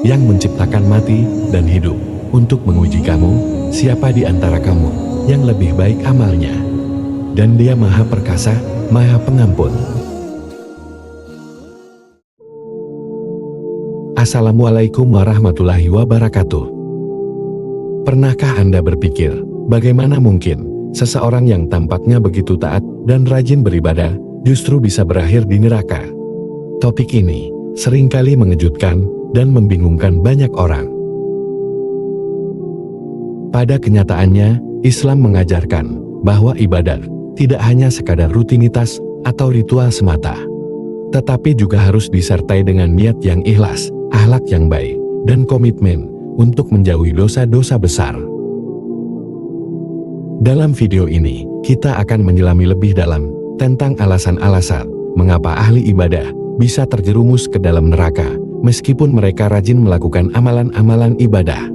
yang menciptakan mati dan hidup untuk menguji kamu, siapa di antara kamu yang lebih baik amalnya. Dan Dia Maha Perkasa, Maha Pengampun. Assalamualaikum warahmatullahi wabarakatuh. Pernahkah Anda berpikir, bagaimana mungkin seseorang yang tampaknya begitu taat dan rajin beribadah justru bisa berakhir di neraka? Topik ini seringkali mengejutkan dan membingungkan banyak orang. Pada kenyataannya, Islam mengajarkan bahwa ibadah tidak hanya sekadar rutinitas atau ritual semata, tetapi juga harus disertai dengan niat yang ikhlas, akhlak yang baik, dan komitmen untuk menjauhi dosa-dosa besar. Dalam video ini, kita akan menyelami lebih dalam tentang alasan-alasan mengapa ahli ibadah bisa terjerumus ke dalam neraka, meskipun mereka rajin melakukan amalan-amalan ibadah.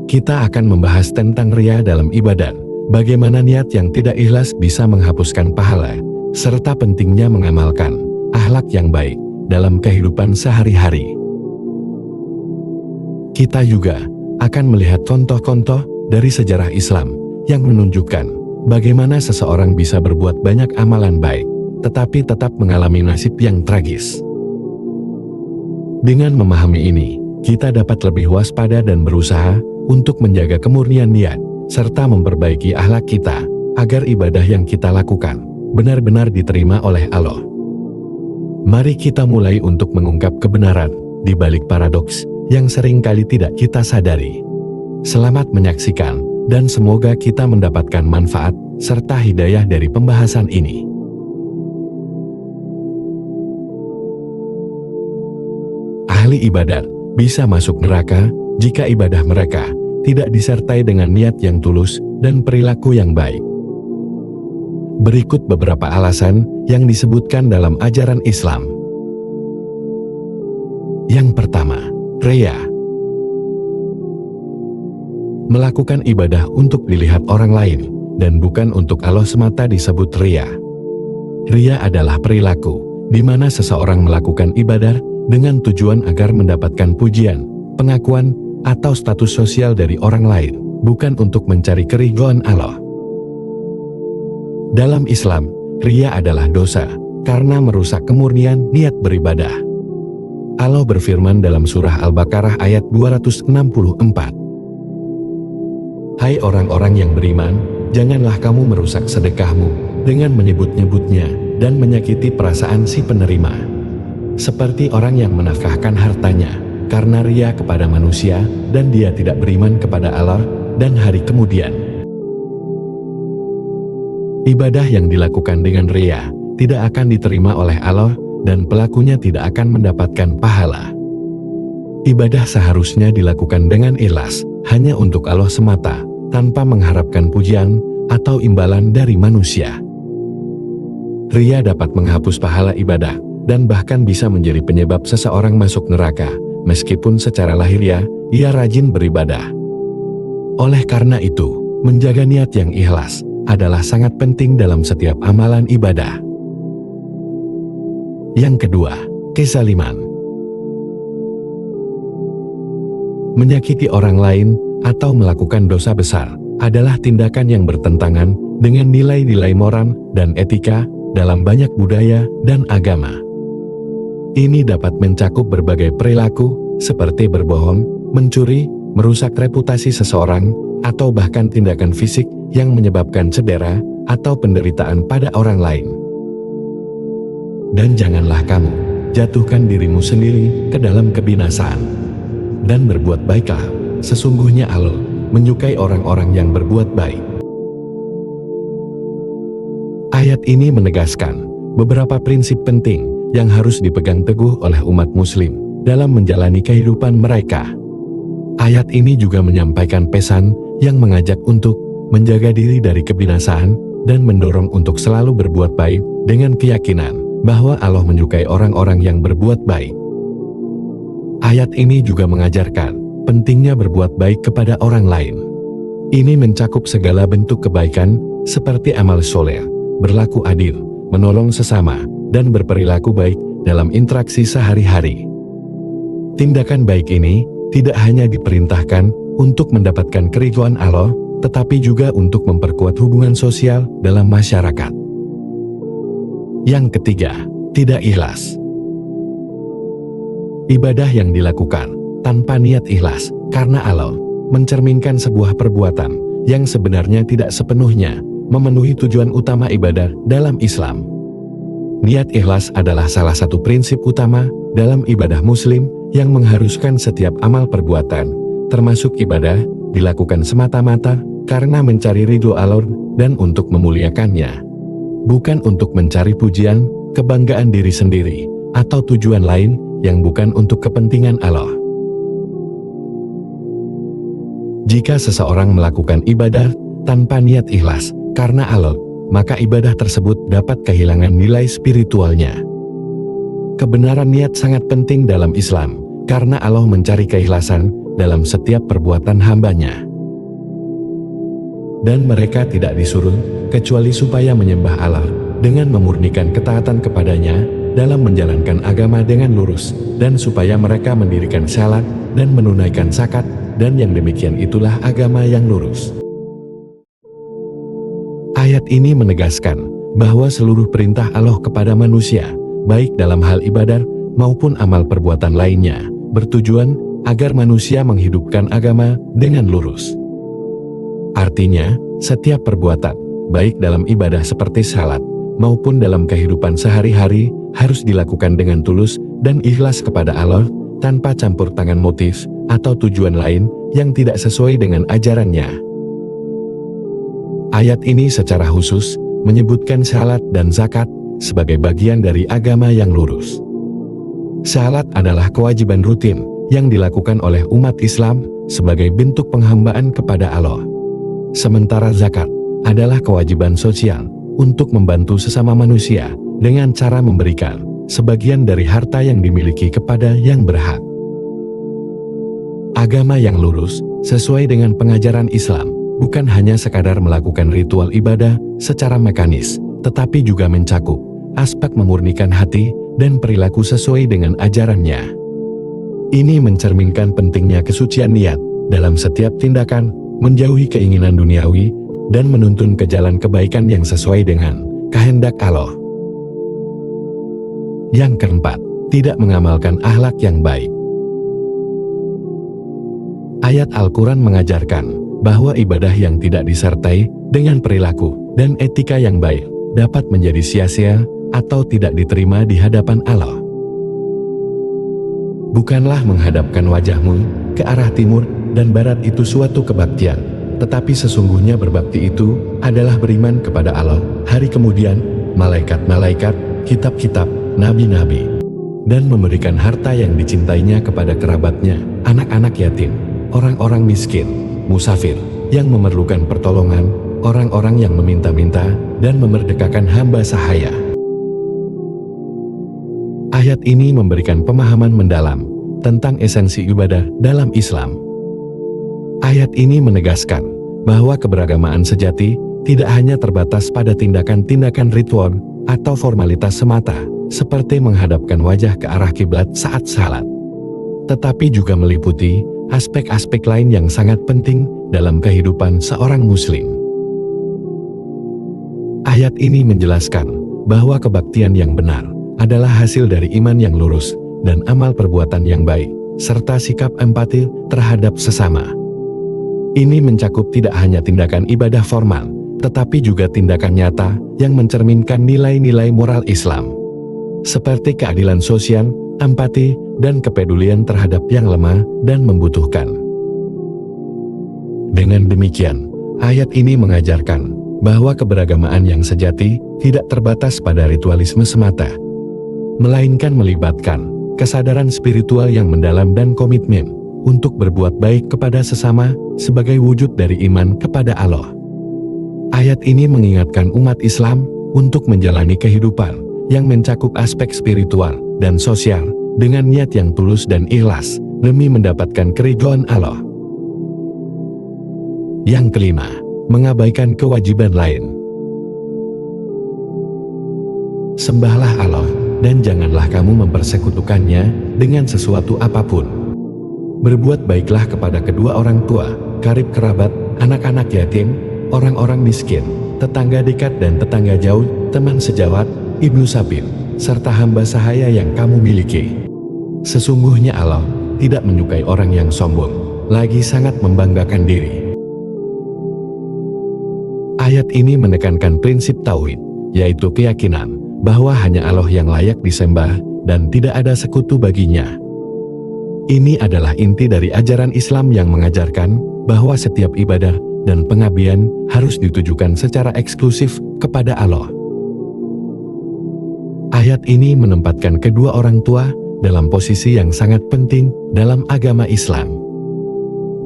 Kita akan membahas tentang riya dalam ibadah, bagaimana niat yang tidak ikhlas bisa menghapuskan pahala, serta pentingnya mengamalkan akhlak yang baik dalam kehidupan sehari-hari. Kita juga akan melihat contoh-contoh dari sejarah Islam yang menunjukkan bagaimana seseorang bisa berbuat banyak amalan baik, tetapi tetap mengalami nasib yang tragis. Dengan memahami ini, kita dapat lebih waspada dan berusaha untuk menjaga kemurnian niat, serta memperbaiki akhlak kita, agar ibadah yang kita lakukan benar-benar diterima oleh Allah. Mari kita mulai untuk mengungkap kebenaran di balik paradoks yang seringkali tidak kita sadari. Selamat menyaksikan, dan semoga kita mendapatkan manfaat serta hidayah dari pembahasan ini. Ahli ibadat bisa masuk neraka jika ibadah mereka tidak disertai dengan niat yang tulus dan perilaku yang baik. Berikut beberapa alasan yang disebutkan dalam ajaran Islam. Yang pertama, riya. Melakukan ibadah untuk dilihat orang lain dan bukan untuk Allah semata disebut riya. Riya adalah perilaku di mana seseorang melakukan ibadah dengan tujuan agar mendapatkan pujian, pengakuan, atau status sosial dari orang lain, bukan untuk mencari keridhaan Allah. Dalam Islam, riya adalah dosa karena merusak kemurnian niat beribadah. Allah berfirman dalam surah Al-Baqarah ayat 264. Hai orang-orang yang beriman, janganlah kamu merusak sedekahmu dengan menyebut-nyebutnya dan menyakiti perasaan si penerima. Seperti orang yang menafkahkan hartanya karena riya kepada manusia dan dia tidak beriman kepada Allah dan hari kemudian. Ibadah yang dilakukan dengan riya tidak akan diterima oleh Allah dan pelakunya tidak akan mendapatkan pahala. Ibadah seharusnya dilakukan dengan ikhlas, hanya untuk Allah semata, tanpa mengharapkan pujian atau imbalan dari manusia. Riya dapat menghapus pahala ibadah dan bahkan bisa menjadi penyebab seseorang masuk neraka, meskipun secara lahiriah ia rajin beribadah. Oleh karena itu, menjaga niat yang ikhlas adalah sangat penting dalam setiap amalan ibadah. Yang kedua, kezaliman. Menyakiti orang lain atau melakukan dosa besar adalah tindakan yang bertentangan dengan nilai-nilai moral dan etika dalam banyak budaya dan agama. Ini dapat mencakup berbagai perilaku, seperti berbohong, mencuri, merusak reputasi seseorang, atau bahkan tindakan fisik yang menyebabkan cedera atau penderitaan pada orang lain. Dan janganlah kamu jatuhkan dirimu sendiri ke dalam kebinasaan. Dan berbuat baiklah, sesungguhnya Allah menyukai orang-orang yang berbuat baik. Ayat ini menegaskan beberapa prinsip penting yang harus dipegang teguh oleh umat muslim dalam menjalani kehidupan mereka. Ayat ini juga menyampaikan pesan yang mengajak untuk menjaga diri dari kebinasaan dan mendorong untuk selalu berbuat baik dengan keyakinan bahwa Allah menyukai orang-orang yang berbuat baik. Ayat ini juga mengajarkan pentingnya berbuat baik kepada orang lain. Ini mencakup segala bentuk kebaikan seperti amal soleh, berlaku adil, menolong sesama, dan berperilaku baik dalam interaksi sehari-hari. Tindakan baik ini tidak hanya diperintahkan untuk mendapatkan keridhaan Allah, tetapi juga untuk memperkuat hubungan sosial dalam masyarakat. Yang ketiga, tidak ikhlas. Ibadah yang dilakukan tanpa niat ikhlas karena Allah mencerminkan sebuah perbuatan yang sebenarnya tidak sepenuhnya memenuhi tujuan utama ibadah dalam Islam. Niat ikhlas adalah salah satu prinsip utama dalam ibadah Muslim yang mengharuskan setiap amal perbuatan, termasuk ibadah, dilakukan semata-mata karena mencari ridho Allah dan untuk memuliakannya, bukan untuk mencari pujian, kebanggaan diri sendiri, atau tujuan lain yang bukan untuk kepentingan Allah. Jika seseorang melakukan ibadah tanpa niat ikhlas karena Allah, maka ibadah tersebut dapat kehilangan nilai spiritualnya. Kebenaran niat sangat penting dalam Islam, karena Allah mencari keikhlasan dalam setiap perbuatan hambanya. Dan mereka tidak disuruh, kecuali supaya menyembah Allah, dengan memurnikan ketaatan kepadanya, dalam menjalankan agama dengan lurus, dan supaya mereka mendirikan salat, dan menunaikan zakat, dan yang demikian itulah agama yang lurus. Ayat ini menegaskan bahwa seluruh perintah Allah kepada manusia, baik dalam hal ibadah maupun amal perbuatan lainnya, bertujuan agar manusia menghidupkan agama dengan lurus. Artinya, setiap perbuatan, baik dalam ibadah seperti salat, maupun dalam kehidupan sehari-hari, harus dilakukan dengan tulus dan ikhlas kepada Allah, tanpa campur tangan motif atau tujuan lain yang tidak sesuai dengan ajarannya. Ayat ini secara khusus menyebutkan salat dan zakat sebagai bagian dari agama yang lurus. Salat adalah kewajiban rutin yang dilakukan oleh umat Islam sebagai bentuk penghambaan kepada Allah. Sementara zakat adalah kewajiban sosial untuk membantu sesama manusia dengan cara memberikan sebagian dari harta yang dimiliki kepada yang berhak. Agama yang lurus sesuai dengan pengajaran Islam bukan hanya sekadar melakukan ritual ibadah secara mekanis, tetapi juga mencakup aspek memurnikan hati dan perilaku sesuai dengan ajarannya. Ini mencerminkan pentingnya kesucian niat dalam setiap tindakan, menjauhi keinginan duniawi, dan menuntun ke jalan kebaikan yang sesuai dengan kehendak Allah. Yang keempat, tidak mengamalkan akhlak yang baik. Ayat Al-Quran mengajarkan bahwa ibadah yang tidak disertai dengan perilaku dan etika yang baik dapat menjadi sia-sia atau tidak diterima di hadapan Allah. Bukanlah menghadapkan wajahmu ke arah timur dan barat itu suatu kebaktian, tetapi sesungguhnya berbakti itu adalah beriman kepada Allah, hari kemudian, malaikat-malaikat, kitab-kitab, nabi-nabi, dan memberikan harta yang dicintainya kepada kerabatnya, anak-anak yatim, orang-orang miskin, musafir, yang memerlukan pertolongan, orang-orang yang meminta-minta, dan memerdekakan hamba sahaya. Ayat ini memberikan pemahaman mendalam tentang esensi ibadah dalam Islam. Ayat ini menegaskan bahwa keberagamaan sejati tidak hanya terbatas pada tindakan-tindakan ritual atau formalitas semata, seperti menghadapkan wajah ke arah kiblat saat salat, tetapi juga meliputi aspek-aspek lain yang sangat penting dalam kehidupan seorang muslim. Ayat ini menjelaskan bahwa kebaktian yang benar adalah hasil dari iman yang lurus dan amal perbuatan yang baik, serta sikap empati terhadap sesama. Ini mencakup tidak hanya tindakan ibadah formal, tetapi juga tindakan nyata yang mencerminkan nilai-nilai moral Islam, seperti keadilan sosial, empati, dan kepedulian terhadap yang lemah dan membutuhkan. Dengan demikian, ayat ini mengajarkan bahwa keberagamaan yang sejati tidak terbatas pada ritualisme semata, melainkan melibatkan kesadaran spiritual yang mendalam dan komitmen untuk berbuat baik kepada sesama sebagai wujud dari iman kepada Allah. Ayat ini mengingatkan umat Islam untuk menjalani kehidupan yang mencakup aspek spiritual dan sosial dengan niat yang tulus dan ikhlas demi mendapatkan keridhaan Allah. Yang kelima, mengabaikan kewajiban lain. Sembahlah Allah dan janganlah kamu mempersekutukannya dengan sesuatu apapun. Berbuat baiklah kepada kedua orang tua, karib kerabat, anak-anak yatim, orang-orang miskin, tetangga dekat dan tetangga jauh, teman sejawat, ibnu sabil, serta hamba sahaya yang kamu miliki. Sesungguhnya Allah tidak menyukai orang yang sombong, lagi sangat membanggakan diri. Ayat ini menekankan prinsip tauhid, yaitu keyakinan bahwa hanya Allah yang layak disembah dan tidak ada sekutu baginya. Ini adalah inti dari ajaran Islam yang mengajarkan bahwa setiap ibadah dan pengabdian harus ditujukan secara eksklusif kepada Allah. Ayat ini menempatkan kedua orang tua dalam posisi yang sangat penting dalam agama Islam.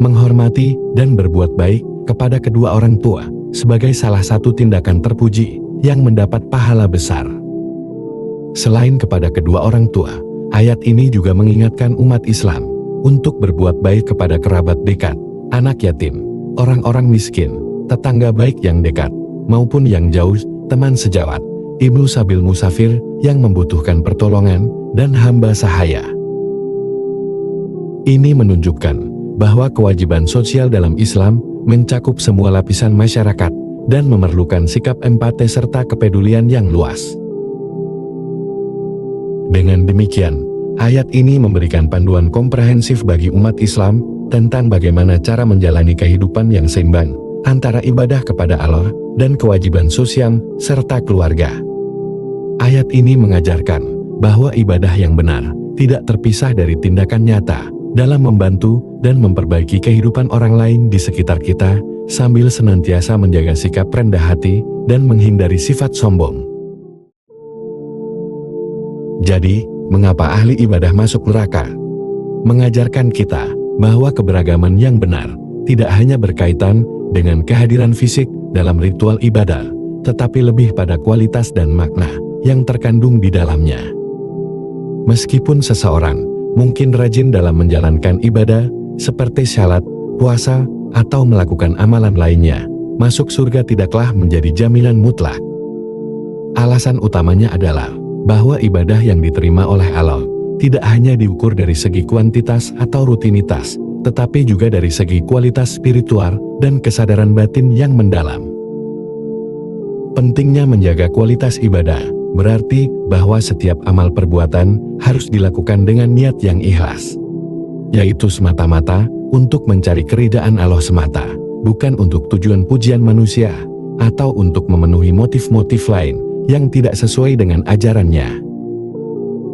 Menghormati dan berbuat baik kepada kedua orang tua sebagai salah satu tindakan terpuji yang mendapat pahala besar. Selain kepada kedua orang tua, ayat ini juga mengingatkan umat Islam untuk berbuat baik kepada kerabat dekat, anak yatim, orang-orang miskin, tetangga baik yang dekat, maupun yang jauh, teman sejawat, ibnu sabil musafir yang membutuhkan pertolongan, dan hamba sahaya. Ini menunjukkan bahwa kewajiban sosial dalam Islam mencakup semua lapisan masyarakat dan memerlukan sikap empati serta kepedulian yang luas. Dengan demikian, ayat ini memberikan panduan komprehensif bagi umat Islam tentang bagaimana cara menjalani kehidupan yang seimbang antara ibadah kepada Allah dan kewajiban sosial serta keluarga. Ayat ini mengajarkan bahwa ibadah yang benar tidak terpisah dari tindakan nyata dalam membantu dan memperbaiki kehidupan orang lain di sekitar kita, sambil senantiasa menjaga sikap rendah hati dan menghindari sifat sombong. Jadi, mengapa ahli ibadah masuk neraka? Mengajarkan kita bahwa keberagaman yang benar tidak hanya berkaitan dengan kehadiran fisik dalam ritual ibadah, tetapi lebih pada kualitas dan makna yang terkandung di dalamnya. Meskipun seseorang mungkin rajin dalam menjalankan ibadah seperti salat, puasa, atau melakukan amalan lainnya, masuk surga tidaklah menjadi jaminan mutlak. Alasan utamanya adalah bahwa ibadah yang diterima oleh Allah tidak hanya diukur dari segi kuantitas atau rutinitas, tetapi juga dari segi kualitas spiritual dan kesadaran batin yang mendalam. Pentingnya menjaga kualitas ibadah berarti bahwa setiap amal perbuatan harus dilakukan dengan niat yang ikhlas, yaitu semata-mata untuk mencari keridaan Allah semata, bukan untuk tujuan pujian manusia, atau untuk memenuhi motif-motif lain yang tidak sesuai dengan ajarannya.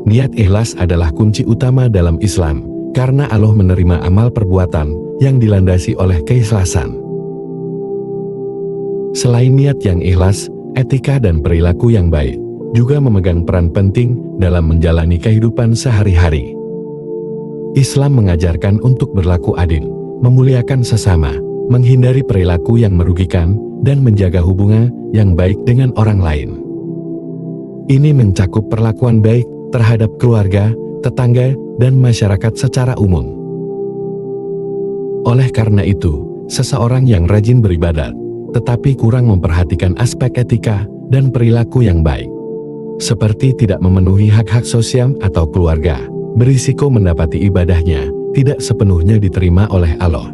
Niat ikhlas adalah kunci utama dalam Islam, karena Allah menerima amal perbuatan yang dilandasi oleh keikhlasan. Selain niat yang ikhlas, etika dan perilaku yang baik juga memegang peran penting dalam menjalani kehidupan sehari-hari. Islam mengajarkan untuk berlaku adil, memuliakan sesama, menghindari perilaku yang merugikan, dan menjaga hubungan yang baik dengan orang lain. Ini mencakup perlakuan baik terhadap keluarga, tetangga, dan masyarakat secara umum. Oleh karena itu, seseorang yang rajin beribadat, tetapi kurang memperhatikan aspek etika dan perilaku yang baik, seperti tidak memenuhi hak-hak sosial atau keluarga, berisiko mendapati ibadahnya tidak sepenuhnya diterima oleh Allah.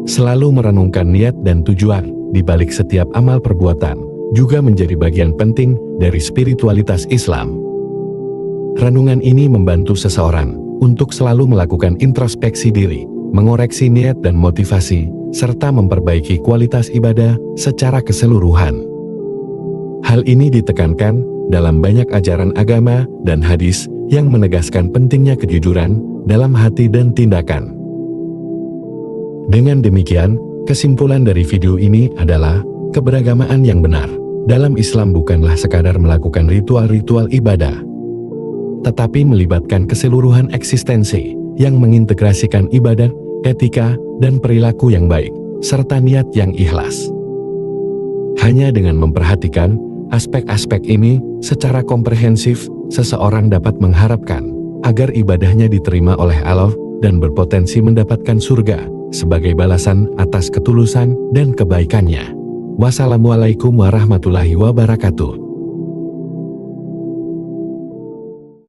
Selalu merenungkan niat dan tujuan di balik setiap amal perbuatan juga menjadi bagian penting dari spiritualitas Islam. Renungan ini membantu seseorang untuk selalu melakukan introspeksi diri, mengoreksi niat dan motivasi, serta memperbaiki kualitas ibadah secara keseluruhan. Hal ini ditekankan dalam banyak ajaran agama dan hadis yang menegaskan pentingnya kejujuran dalam hati dan tindakan. Dengan demikian, kesimpulan dari video ini adalah keberagamaan yang benar dalam Islam bukanlah sekadar melakukan ritual-ritual ibadah, tetapi melibatkan keseluruhan eksistensi yang mengintegrasikan ibadah, etika, dan perilaku yang baik, serta niat yang ikhlas. Hanya dengan memperhatikan aspek-aspek ini secara komprehensif, seseorang dapat mengharapkan agar ibadahnya diterima oleh Allah dan berpotensi mendapatkan surga sebagai balasan atas ketulusan dan kebaikannya. Wassalamualaikum warahmatullahi wabarakatuh.